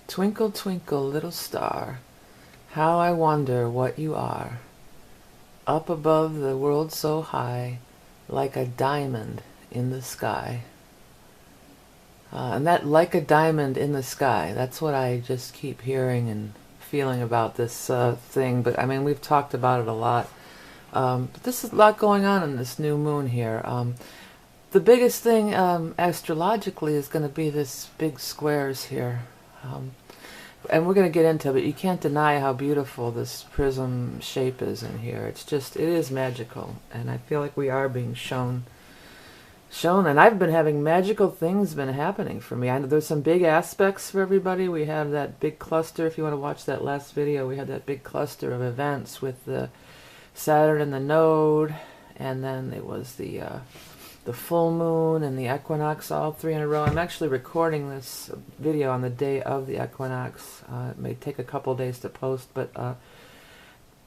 Twinkle, twinkle, little star, how I wonder what you are, up above the world so high, like a diamond in the sky. And that like a diamond in the sky, that's what I just keep hearing and feeling about this thing. But I mean, we've talked about it a lot. But there's a lot going on in this new moon here. The biggest thing astrologically is going to be this big squares here. And we're going to get into it, but you can't deny how beautiful this prism shape is in here. It's just, it is magical. And I feel like we are being shown, and I've been having magical things been happening for me. I know there's some big aspects for everybody. We have that big cluster. If you want to watch that last video, we had that big cluster of events with the Saturn and the node, and then it was the full moon and the equinox, all three in a row. I'm actually recording this video on the day of the equinox. It may take a couple days to post, but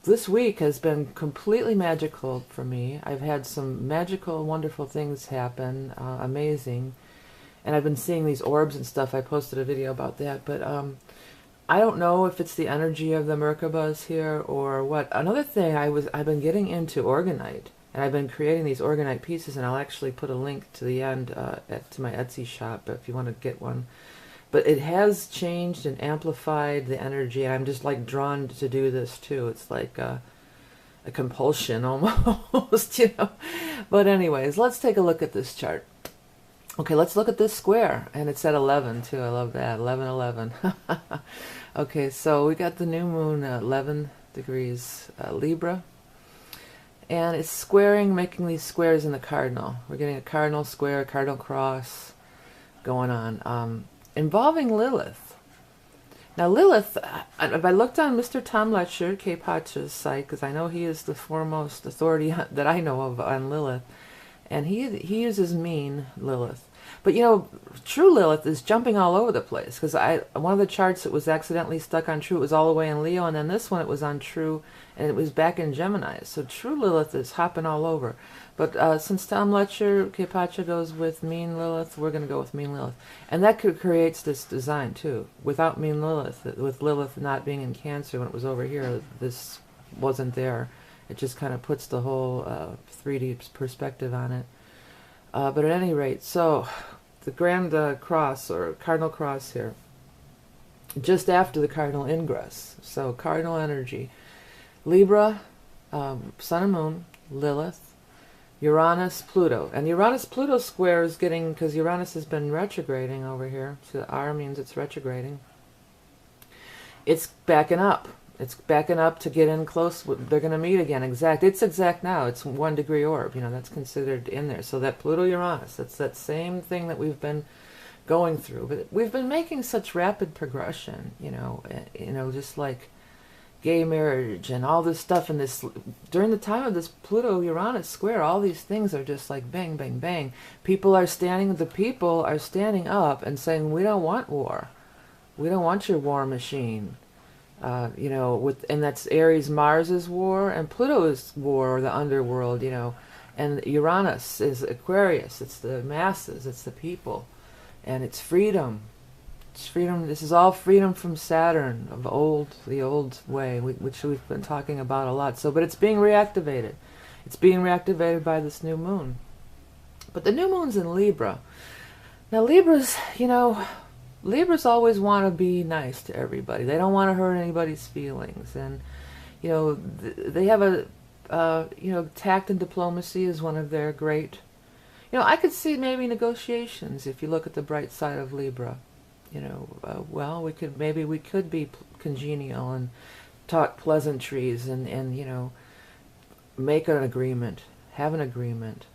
this week has been completely magical for me. I've had some magical, wonderful things happen, amazing. And I've been seeing these orbs and stuff. I posted a video about that, but I don't know if it's the energy of the Merkabahs here or what. Another thing, I've been getting into orgonite. And I've been creating these orgonite pieces, and I'll actually put a link to the end to my Etsy shop if you want to get one. But it has changed and amplified the energy, and I'm just like drawn to do this too. It's like a compulsion almost, you know. But anyways, let's take a look at this chart. Okay, let's look at this square, and it's at 11 too. I love that, 11. Okay, so we got the new moon, 11 degrees Libra. And it's squaring, making these squares in the cardinal. We're getting a cardinal square, a cardinal cross going on, involving Lilith. Now Lilith, if I looked on Mr. Tom Letcher, K. Pacha's site, because I know he is the foremost authority that I know of on Lilith, and he uses mean Lilith. But you know, true Lilith is jumping all over the place, because one of the charts that was accidentally stuck on true, it was all the way in Leo, and then this one it was on true, and it was back in Gemini. So true Lilith is hopping all over. But since Tom Letcher, Kepacha goes with mean Lilith, we're going to go with mean Lilith. And that creates this design too. Without mean Lilith, with Lilith not being in Cancer when it was over here, this wasn't there. It just kind of puts the whole 3D perspective on it. But at any rate, so the Grand Cross, or Cardinal Cross here, just after the Cardinal Ingress. So Cardinal energy. Libra, Sun and Moon, Lilith, Uranus, Pluto. And Uranus-Pluto square is getting, because Uranus has been retrograding over here, so the R means it's retrograding. It's backing up. It's backing up to get in close. They're going to meet again. It's exact now. It's 1 degree orb. You know, that's considered in there. So that Pluto-Uranus, that's that same thing that we've been going through. But we've been making such rapid progression, you know, just like gay marriage and all this stuff. And this, during the time of this Pluto-Uranus square, all these things are just like bang, bang, bang. The people are standing up and saying, we don't want war. We don't want your war machine. You know, and that's Aries, Mars is war, and Pluto is war, or the underworld, you know, and Uranus is Aquarius. It's the masses, it's the people, and it's freedom. It's freedom. This is all freedom from Saturn, of the old way, which we've been talking about a lot. So, but it's being reactivated. It's being reactivated by this new moon. But the new moon's in Libra. Now Libras, you know, Libras always want to be nice to everybody. They don't want to hurt anybody's feelings. And, you know, they have you know, tact and diplomacy is one of their great, you know, I could see maybe negotiations if you look at the bright side of Libra. You know, well, we could be congenial and talk pleasantries and, you know, make an agreement, have an agreement.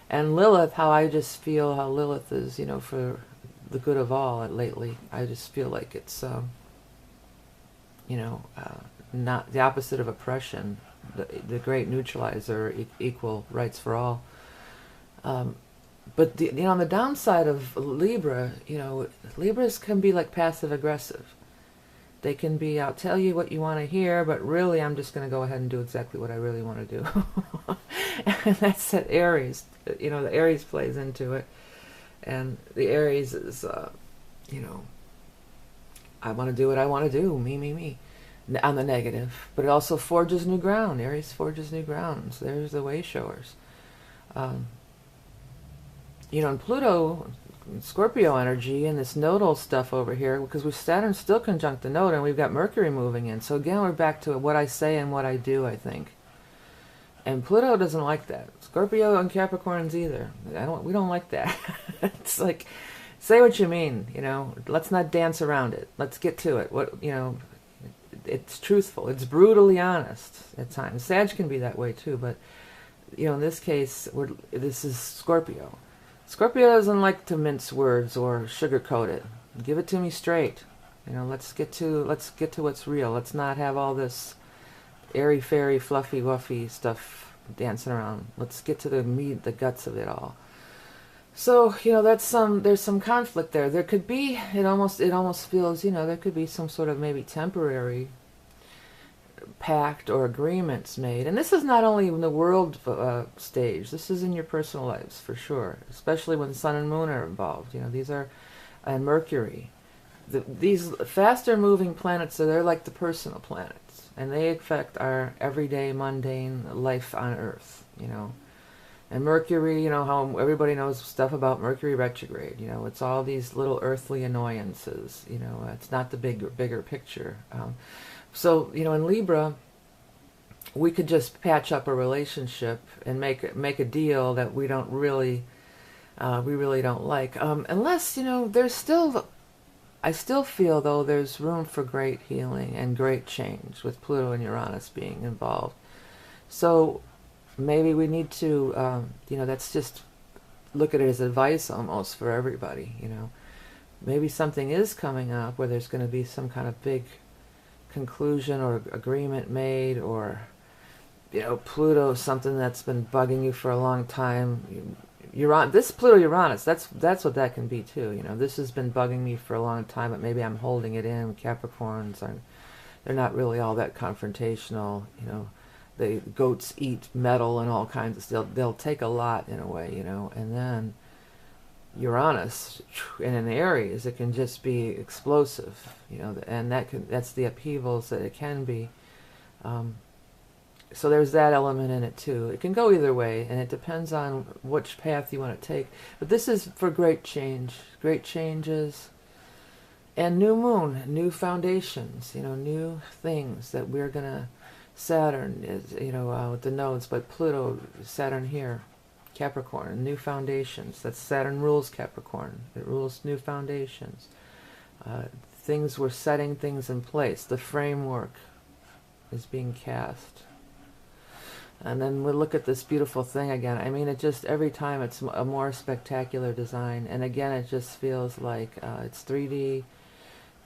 And Lilith, how I just feel how Lilith is, you know, for the good of all lately. I just feel like it's, you know, not the opposite of oppression, the great neutralizer, equal rights for all. But you know, on the downside of Libra, you know, Libras can be like passive aggressive. They can be, I'll tell you what you want to hear, but really I'm just going to go ahead and do exactly what I really want to do. And that's that Aries. You know, the Aries plays into it. And the Aries is, you know, I want to do what I want to do, me, on the negative. But it also forges new ground. Aries forges new grounds. There's the way showers. You know, and Pluto, Scorpio energy, and this nodal stuff over here, because we Saturn's still conjunct the node, and we've got Mercury moving in. So again, we're back to what I say and what I do, I think. And Pluto doesn't like that. Scorpio and Capricorns either. We don't like that. It's like, say what you mean, you know. Let's not dance around it. Let's get to it. What, you know, it's truthful. It's brutally honest at times. Sag can be that way too, but you know, in this case, this is Scorpio. Scorpio doesn't like to mince words or sugarcoat it. Give it to me straight. You know, let's get to what's real. Let's not have all this airy fairy, fluffy wuffy stuff dancing around. Let's get to the meat, the guts of it all. So, you know, there's some conflict there. There could be, it almost feels, you know, there could be some sort of maybe temporary pact or agreements made. And this is not only in the world stage, this is in your personal lives for sure, especially when Sun and Moon are involved. You know, these are, and Mercury. These faster moving planets, so they're like the personal planets, and they affect our everyday mundane life on Earth, you know. And Mercury, you know, how everybody knows stuff about Mercury retrograde. You know, it's all these little earthly annoyances. You know, it's not the bigger picture. So, you know, in Libra, we could just patch up a relationship and make a deal that we really don't like. Unless, you know, I still feel, though, there's room for great healing and great change with Pluto and Uranus being involved. So maybe we need to, you know, that's just look at it as advice almost for everybody, you know. Maybe something is coming up where there's going to be some kind of big conclusion or agreement made, or, you know, Pluto, something that's been bugging you for a long time. This Pluto-Uranus, that's what that can be too, you know. This has been bugging me for a long time, but maybe I'm holding it in. Capricorns they're not really all that confrontational, you know. The goats eat metal and all kinds of stuff. They'll take a lot in a way, you know. And then Uranus, and in Aries, it can just be explosive, you know. And that's the upheavals that it can be. So there's that element in it too. It can go either way, and it depends on which path you want to take. But this is for great change, great changes, and new moon, new foundations, you know, new things that we're gonna. Saturn is, you know, with the nodes, but Pluto, Saturn here, Capricorn, new foundations. That's Saturn rules Capricorn. It rules new foundations. We're setting things in place. The framework is being cast. And then we look at this beautiful thing again. I mean, it just, every time it's a more spectacular design. And again, it just feels like it's 3D.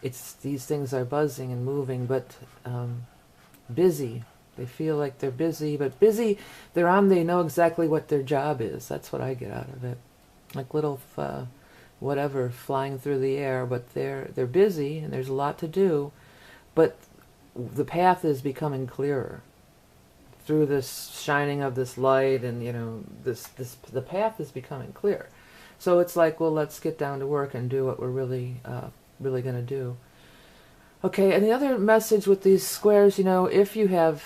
These things are buzzing and moving, but busy. They feel like they're busy, but busy, they know exactly what their job is. That's what I get out of it. Like little whatever flying through the air, but they're busy and there's a lot to do, but the path is becoming clearer through this shining of this light, and you know, the path is becoming clear. So it's like, well, let's get down to work and do what we're really going to do. Okay, and the other message with these squares, you know, if you have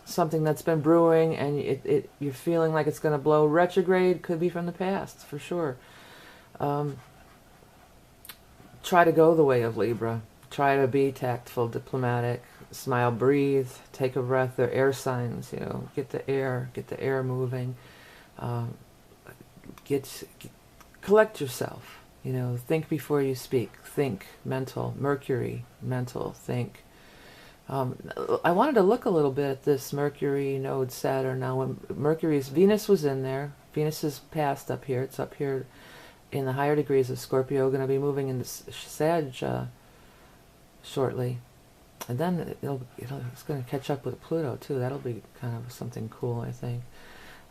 something that's been brewing and you're feeling like it's going to blow, retrograde could be from the past, for sure. Try to go the way of Libra. Try to be tactful, diplomatic, smile, breathe, take a breath. They're air signs, you know, get the air moving. Collect yourself. You know, think before you speak. Think, mental, Mercury, mental, think. I wanted to look a little bit at this Mercury node Saturn. Now, when Venus was in there, Venus is passed up here. It's up here in the higher degrees of Scorpio, going to be moving into Sag shortly. And then it's going to catch up with Pluto, too. That'll be kind of something cool, I think.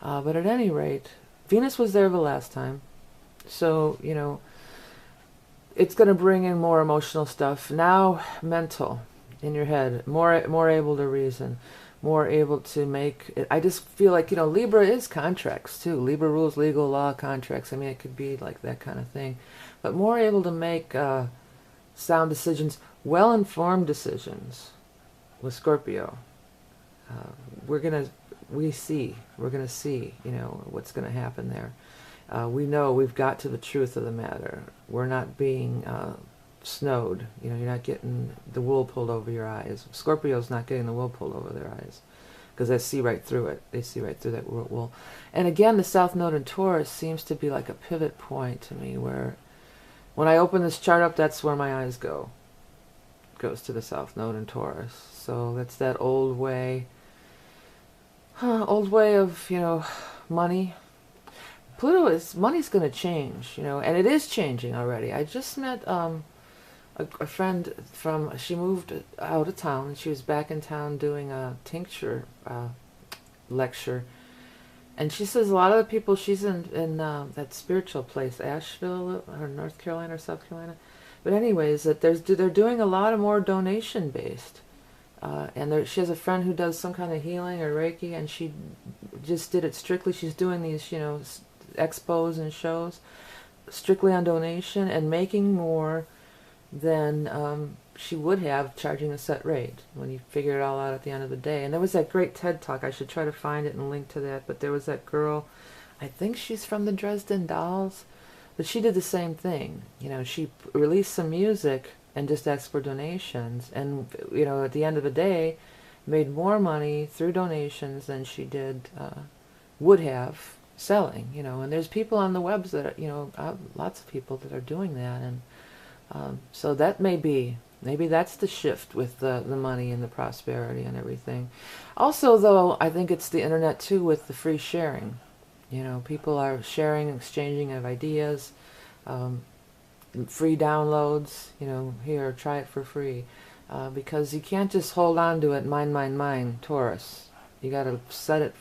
But at any rate, Venus was there the last time. So, you know, it's going to bring in more emotional stuff. Now, mental, in your head, more able to reason, more able to make it. I just feel like, you know, Libra is contracts too. Libra rules legal, law, contracts. I mean, it could be like that kind of thing, but more able to make sound decisions, well-informed decisions with Scorpio. We're gonna see, you know, what's gonna happen there. We know we've got to the truth of the matter. We're not being snowed. You know, you're not getting the wool pulled over your eyes. Scorpio's not getting the wool pulled over their eyes because they see right through it. They see right through that wool. And again, the South Node in Taurus seems to be like a pivot point to me, where when I open this chart up, that's where my eyes go. It goes to the South Node in Taurus. So that's that old way of, you know, money. Money's going to change, you know, and it is changing already. I just met a friend she moved out of town, and she was back in town doing a tincture lecture, and she says a lot of the people, she's in that spiritual place, Asheville or North Carolina or South Carolina, but anyways, that they're doing a lot of more donation based, and she has a friend who does some kind of healing or Reiki, and she just did it strictly. She's doing these, you know, expos and shows strictly on donation and making more than she would have charging a set rate when you figure it all out at the end of the day. And there was that great TED Talk. I should try to find it and link to that. But there was that girl, I think she's from the Dresden Dolls, but she did the same thing. You know, she released some music and just asked for donations. And, you know, at the end of the day, made more money through donations than she would have selling, you know. And there's people on the webs that, you know, lots of people that are doing that. And so that maybe that's the shift with the money and the prosperity and everything. Also, though, I think it's the internet too, with the free sharing. You know, people are sharing, exchanging of ideas, free downloads. You know, here, try it for free, because you can't just hold on to it. Mine, Taurus. You got to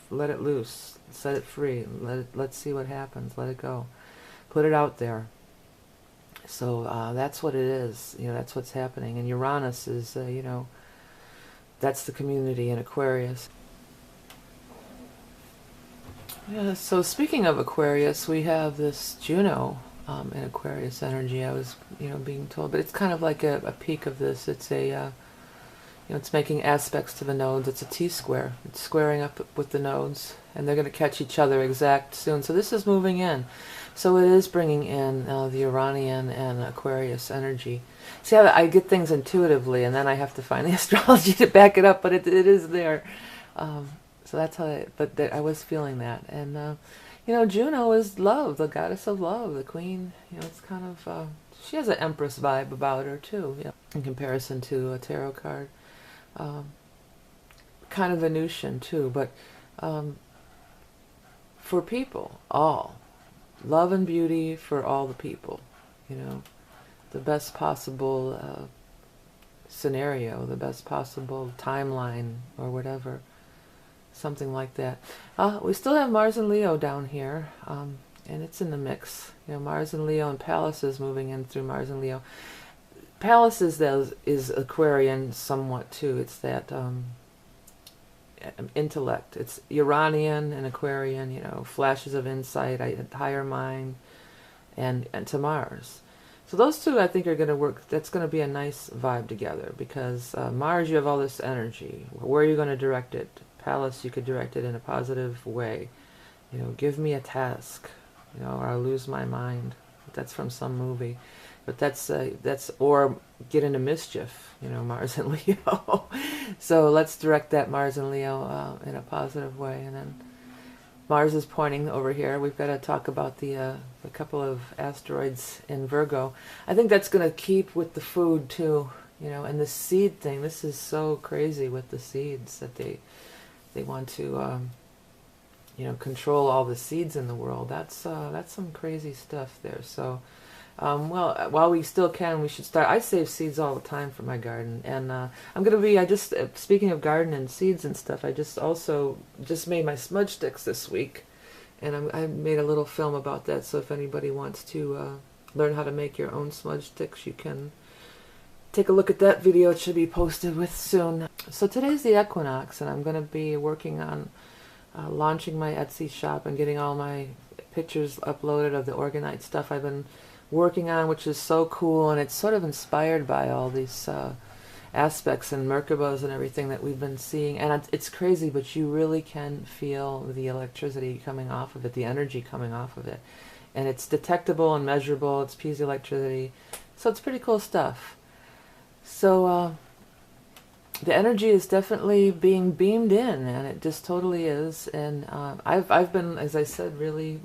let it loose, set it free. Let's see what happens. Let it go. Put it out there. So that's what it is. You know, that's what's happening. And Uranus is, you know, that's the community in Aquarius. Yeah, so speaking of Aquarius, we have this Juno in Aquarius energy. I was, you know, being told, but it's kind of like a peak of this. It's a, you know, it's making aspects to the nodes. It's a T-square. It's squaring up with the nodes, and they're going to catch each other exact soon. So this is moving in. So it is bringing in the Uranian and Aquarius energy. See how I get things intuitively, and then I have to find the astrology to back it up, but it is there. So that's how I was feeling that. And, you know, Juno is love, the goddess of love, the queen. You know, it's kind of, she has an empress vibe about her, too, you know, in comparison to a tarot card. Kind of Venusian, too, but for people, all. Love and beauty for all the people, you know, the best possible scenario, the best possible timeline or whatever, something like that. We still have Mars and Leo down here, and it's in the mix. You know, Mars and Leo, and Pallas is moving in through Mars and Leo. Pallas is Aquarian somewhat too. It's that intellect. It's Uranian and Aquarian, you know, flashes of insight, higher mind, and to Mars. So those two, I think, are going to work. That's going to be a nice vibe together, because Mars, you have all this energy. Where are you going to direct it? Pallas, you could direct it in a positive way. You know, give me a task, you know, or I'll lose my mind. That's from some movie. But that's or get into mischief, you know, Mars and Leo. So let's direct that Mars and Leo in a positive way. And then Mars is pointing over here. We've got to talk about the couple of asteroids in Virgo. I think that's going to keep with the food too, you know, and the seed thing. This is so crazy with the seeds that they want to, you know, control all the seeds in the world. That's some crazy stuff there. So. Well, while we still can, we should start. I save seeds all the time for my garden, and I'm going to be, speaking of garden and seeds and stuff, I just made my smudge sticks this week, and I made a little film about that, so if anybody wants to learn how to make your own smudge sticks, you can take a look at that video. It should be posted with soon. So today's the equinox, and I'm going to be working on launching my Etsy shop and getting all my pictures uploaded of the orgonite stuff I've been working on, which is so cool, and it's sort of inspired by all these aspects and Merkabas and everything that we've been seeing. And it's crazy, but you really can feel the electricity coming off of it, the energy coming off of it. And it's detectable and measurable. It's piezoelectricity. So it's pretty cool stuff. So the energy is definitely being beamed in, and it just totally is. And I've been, as I said, really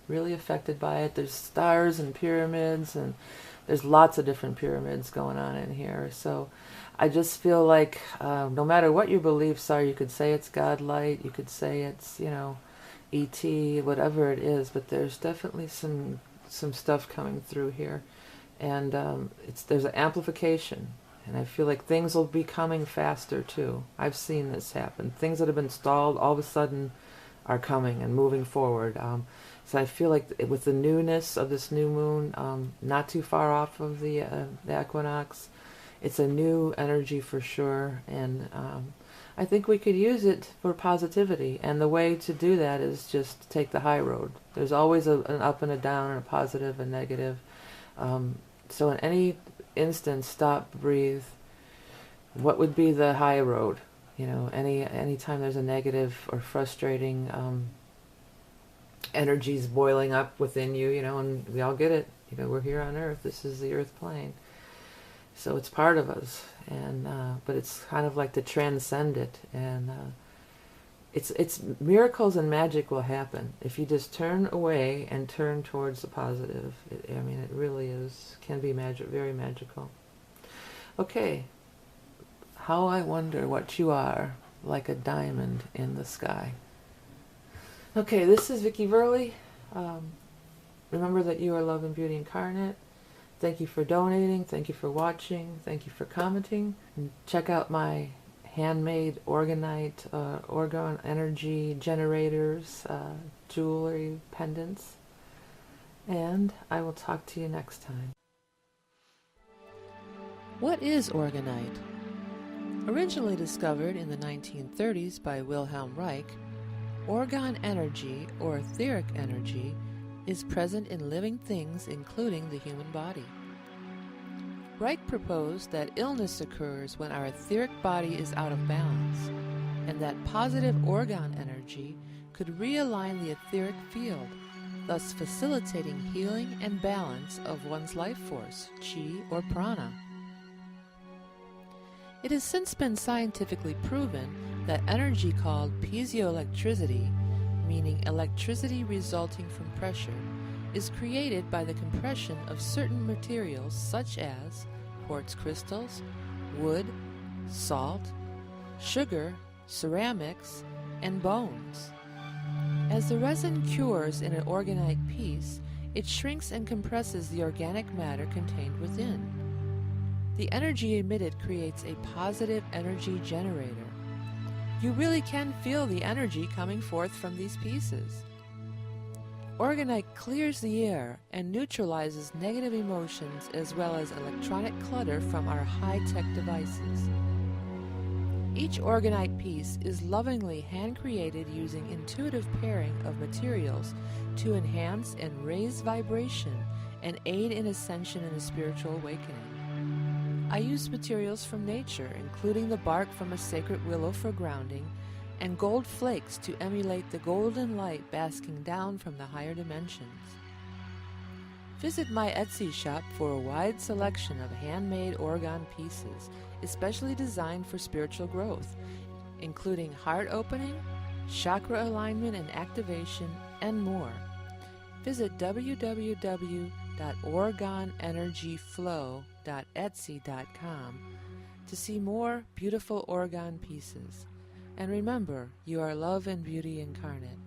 affected by it. There's stars and pyramids, and there's lots of different pyramids going on in here. So I just feel like no matter what your beliefs are, you could say it's God light, you could say it's, you know, ET, whatever it is, but there's definitely some stuff coming through here. And there's an amplification. And I feel like things will be coming faster too. I've seen this happen. Things that have been stalled all of a sudden are coming and moving forward. So I feel like with the newness of this new moon, not too far off of the equinox, it's a new energy for sure. And I think we could use it for positivity. And the way to do that is just take the high road. There's always an up and a down and a positive and negative. So in any instance, stop, breathe. What would be the high road? You know, any time there's a negative or frustrating energies boiling up within you, you know, and we all get it. You know, we're here on Earth. This is the Earth plane, so it's part of us. And but it's kind of like to transcend it, and it's miracles and magic will happen if you just turn away and turn towards the positive. I mean, it really can be very magical. Okay. How I wonder what you are, like a diamond in the sky. Okay, this is Vicki Verley. Remember that you are love and beauty incarnate. Thank you for donating. Thank you for watching. Thank you for commenting. And check out my handmade orgonite, orgon energy generators, jewelry, pendants. And I will talk to you next time. What is orgonite? Originally discovered in the 1930s by Wilhelm Reich, orgon energy, or etheric energy, is present in living things including the human body. Reich proposed that illness occurs when our etheric body is out of balance, and that positive orgon energy could realign the etheric field, thus facilitating healing and balance of one's life force, chi or prana. It has since been scientifically proven that energy called piezoelectricity, meaning electricity resulting from pressure, is created by the compression of certain materials such as quartz crystals, wood, salt, sugar, ceramics, and bones. As the resin cures in an orgonite piece, it shrinks and compresses the organic matter contained within. The energy emitted creates a positive energy generator. You really can feel the energy coming forth from these pieces. Orgonite clears the air and neutralizes negative emotions as well as electronic clutter from our high-tech devices. Each orgonite piece is lovingly hand-created using intuitive pairing of materials to enhance and raise vibration and aid in ascension and a spiritual awakening. I use materials from nature, including the bark from a sacred willow for grounding, and gold flakes to emulate the golden light basking down from the higher dimensions. Visit my Etsy shop for a wide selection of handmade orgon pieces, especially designed for spiritual growth, including heart opening, chakra alignment and activation, and more. Visit www.orgonenergyflow.etsy.com to see more beautiful orgon pieces. And remember, you are love and beauty incarnate.